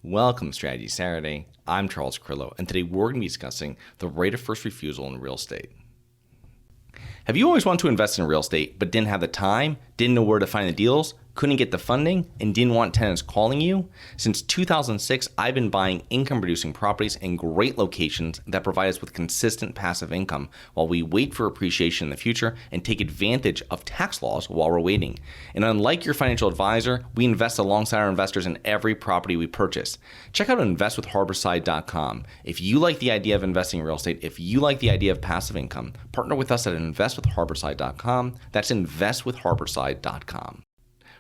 Welcome to Strategy Saturday. I'm Charles Carillo, and today we're going to be discussing the right of first refusal in real estate. Have you always wanted to invest in real estate but didn't have the time, didn't know where to find the deals, couldn't get the funding, and didn't want tenants calling you? Since 2006, I've been buying income-producing properties in great locations that provide us with consistent passive income while we wait for appreciation in the future and take advantage of tax laws while we're waiting. And unlike your financial advisor, we invest alongside our investors in every property we purchase. Check out investwithharborside.com. If you like the idea of investing in real estate, if you like the idea of passive income, partner with us at investwithharborside.com. That's investwithharborside.com.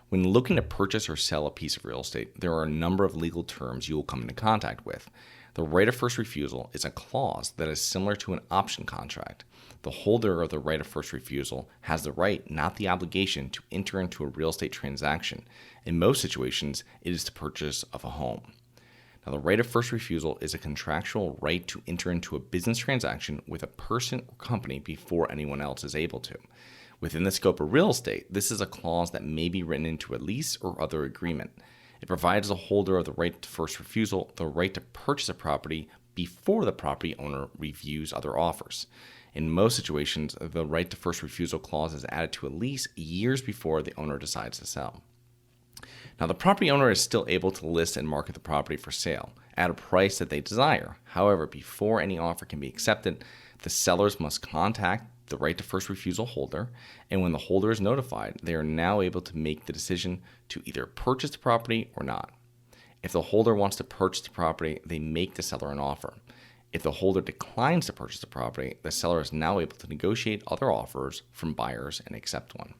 When looking to purchase or sell a piece of real estate, there are a number of legal terms you will come into contact with. The right of first refusal is a clause that is similar to an option contract. The holder of the right of first refusal has the right, not the obligation, to enter into a real estate transaction. In most situations, it is the purchase of a home. Now, the right of first refusal is a contractual right to enter into a business transaction with a person or company before anyone else is able to. Within the scope of real estate, this is a clause that may be written into a lease or other agreement. It provides the holder of the right to first refusal the right to purchase a property before the property owner reviews other offers. In most situations, the right to first refusal clause is added to a lease years before the owner decides to sell. Now, the property owner is still able to list and market the property for sale at a price that they desire. However, before any offer can be accepted, the sellers must contact the right to first refusal holder, and when the holder is notified, they are now able to make the decision to either purchase the property or not. If the holder wants to purchase the property, they make the seller an offer. If the holder declines to purchase the property, the seller is now able to negotiate other offers from buyers and accept one.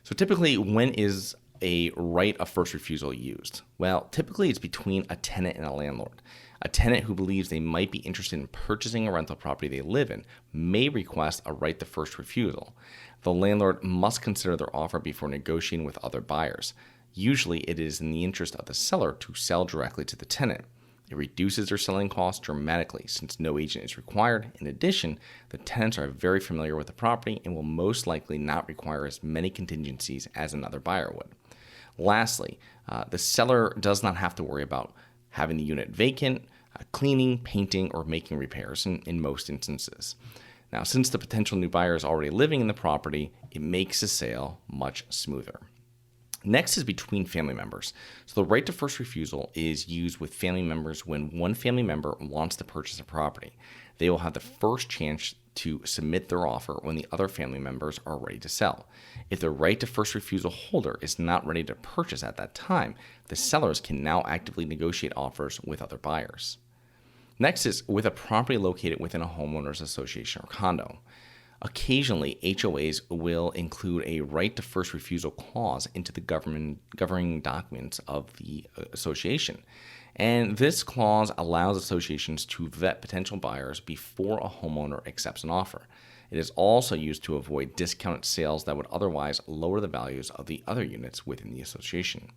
So typically, when is a right of first refusal used? Well, typically it's between a tenant and a landlord. A tenant who believes they might be interested in purchasing a rental property they live in may request a right to first refusal. The landlord must consider their offer before negotiating with other buyers. Usually it is in the interest of the seller to sell directly to the tenant. It reduces their selling costs dramatically since no agent is required. In addition, the tenants are very familiar with the property and will most likely not require as many contingencies as another buyer would. Lastly, the seller does not have to worry about having the unit vacant, cleaning, painting, or making repairs in most instances. Now, since the potential new buyer is already living in the property, it makes the sale much smoother. Next is between family members. So the right to first refusal is used with family members when one family member wants to purchase a property. They will have the first chance to submit their offer when the other family members are ready to sell. If the right to first refusal holder is not ready to purchase at that time, the sellers can now actively negotiate offers with other buyers. Next is with a property located within a homeowners association or condo. Occasionally, HOAs will include a right to first refusal clause into the governing documents of the association. And this clause allows associations to vet potential buyers before a homeowner accepts an offer. It is also used to avoid discounted sales that would otherwise lower the values of the other units within the association.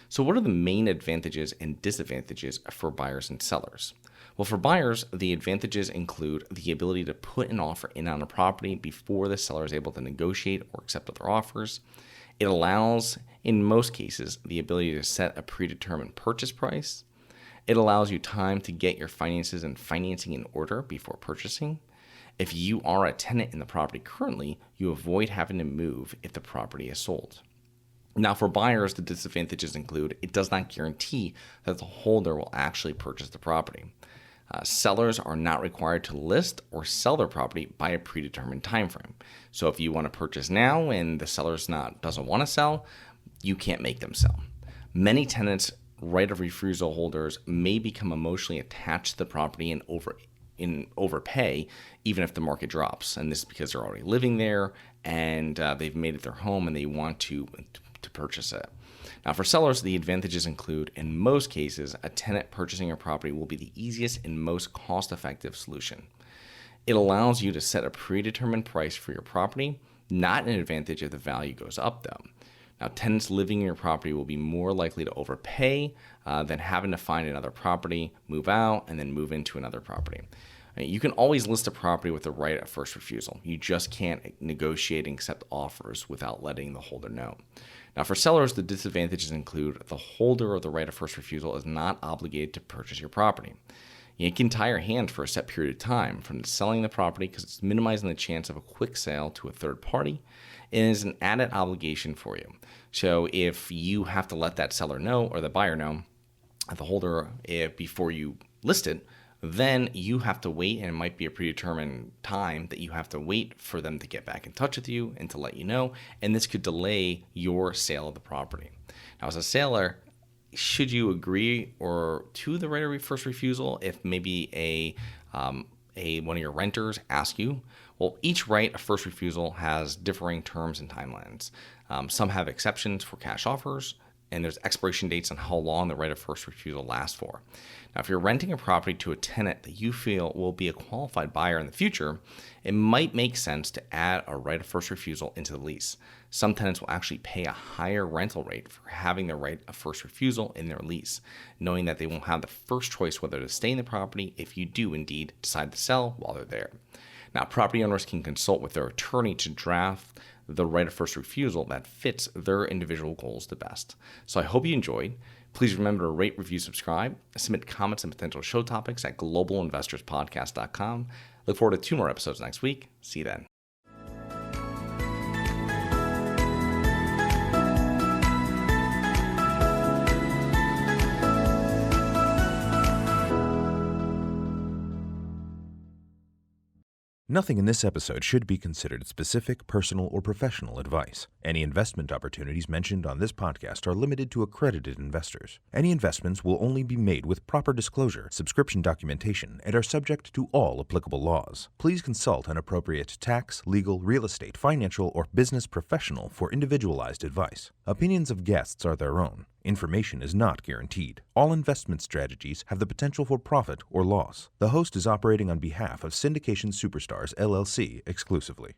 So what are the main advantages and disadvantages for buyers and sellers? Well, for buyers, the advantages include the ability to put an offer in on a property before the seller is able to negotiate or accept other offers. It allows, in most cases, the ability to set a predetermined purchase price. It allows you time to get your finances and financing in order before purchasing. If you are a tenant in the property currently, you avoid having to move if the property is sold. Now, for buyers, the disadvantages include it does not guarantee that the holder will actually purchase the property. Sellers are not required to list or sell their property by a predetermined time frame. So if you want to purchase now and the seller doesn't want to sell, you can't make them sell. Many tenants, right of refusal holders, may become emotionally attached to the property and overpay even if the market drops. And this is because they're already living there and they've made it their home and they want to purchase it. Now, for sellers, the advantages include, in most cases, a tenant purchasing a property will be the easiest and most cost-effective solution. It allows you to set a predetermined price for your property, not an advantage if the value goes up, though. Now, tenants living in your property will be more likely to overpay than having to find another property, move out, and then move into another property. You can always list a property with the right of first refusal. You just can't negotiate and accept offers without letting the holder know. Now, for sellers, the disadvantages include the holder of the right of first refusal is not obligated to purchase your property. You can tie your hands for a set period of time from selling the property because it's minimizing the chance of a quick sale to a third party and is an added obligation for you. So if you have to let that seller know or the buyer know, the holder, before you list it, then you have to wait, and it might be a predetermined time that you have to wait for them to get back in touch with you and to let you know, and this could delay your sale of the property. Now, as a seller, should you agree or to the right of first refusal if maybe one of your renters asks you? Well, each right of first refusal has differing terms and timelines. Some have exceptions for cash offers, and there's expiration dates on how long the right of first refusal lasts for. Now, if you're renting a property to a tenant that you feel will be a qualified buyer in the future, it might make sense to add a right of first refusal into the lease. Some tenants will actually pay a higher rental rate for having the right of first refusal in their lease, knowing that they won't have the first choice whether to stay in the property if you do indeed decide to sell while they're there. Now, property owners can consult with their attorney to draft the right of first refusal that fits their individual goals the best. So I hope you enjoyed. Please remember to rate, review, subscribe, submit comments and potential show topics at globalinvestorspodcast.com. Look forward to 2 more episodes next week. See you then. Nothing in this episode should be considered specific, personal, or professional advice. Any investment opportunities mentioned on this podcast are limited to accredited investors. Any investments will only be made with proper disclosure, subscription documentation, and are subject to all applicable laws. Please consult an appropriate tax, legal, real estate, financial, or business professional for individualized advice. Opinions of guests are their own. Information is not guaranteed. All investment strategies have the potential for profit or loss. The host is operating on behalf of Syndication Superstars, LLC exclusively.